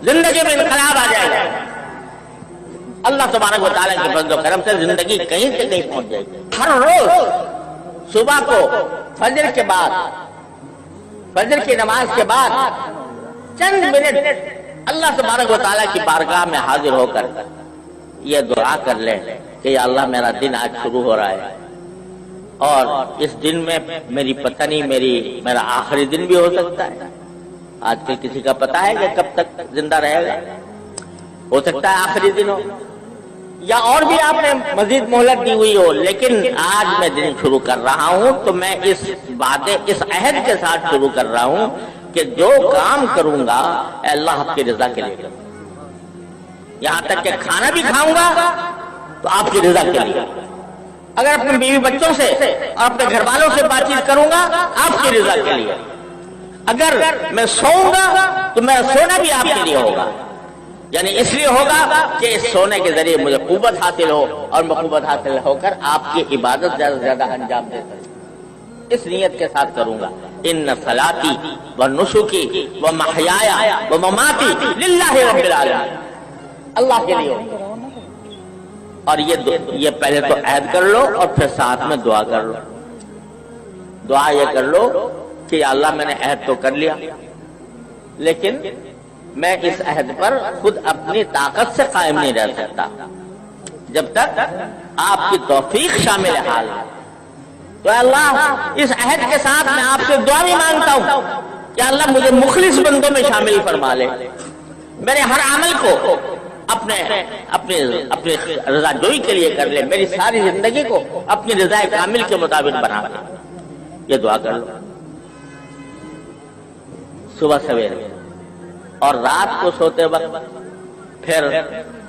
زندگی میں انقلاب آ جائے گا، اللہ تبارک و تعالیٰ کے فضل و کرم سے زندگی کہیں سے کہیں پہنچ جائے گی۔ ہر روز صبح کو فجر کے بعد، فجر کی نماز کے بعد چند منٹ اللہ تبارک و تعالیٰ کی بارگاہ میں حاضر ہو کر یہ دعا کر لیں کہ یا اللہ میرا دن آج شروع ہو رہا ہے، اور اس دن میں میری پتہ نہیں میرا آخری دن بھی ہو سکتا ہے۔ آج کل کسی کا پتہ ہے کہ کب تک زندہ رہے گا، ہو سکتا ہے آخری دن ہو یا اور بھی آپ نے مزید مہلت دی ہوئی ہو، لیکن آج میں دن شروع کر رہا ہوں تو میں اس وعدے، اس عہد کے ساتھ شروع کر رہا ہوں کہ جو کام کروں گا اے اللہ آپ کی رضا کے لیے کروں گا، یہاں تک کہ کھانا بھی کھاؤں گا تو آپ کی رضا کے لیے، اگر اپنے بیوی بچوں سے اور اپنے گھر والوں سے بات چیت کروں گا آپ کی رضا کے لیے، اگر میں سوؤں گا تو میرا سونا بھی آپ کے لیے ہوگا، یعنی اس لیے ہوگا کہ اس سونے کے ذریعے مجھے قوت حاصل ہو اور میں قوت حاصل ہو کر آپ کی عبادت زیادہ سے زیادہ انجام دے سکوں، اس نیت کے ساتھ کروں گا۔ ان صلاتی و نسکی و محیای و مماتی للہ رب العالمین، اللہ کے لیے ہوگا۔ اور یہ پہلے تو عہد کر لو اور پھر ساتھ میں دعا کر لو۔ دعا یہ کر لو کہ یا اللہ میں نے عہد تو کر لیا، لیکن میں اس عہد پر خود اپنی طاقت سے قائم نہیں رہ سکتا جب تک آپ کی توفیق شامل حال ہے۔ تو اللہ اس عہد کے ساتھ میں آپ سے دعا بھی مانگتا ہوں کہ اللہ مجھے مخلص بندوں میں شامل فرما لے، میرے ہر عمل کو اپنے رضا جوئی کے لیے کر لے، میری ساری زندگی کو اپنی رضا کامل کے مطابق بنا دے۔ یہ دعا کر لو صبح سویرے، اور رات کو سوتے وقت پھر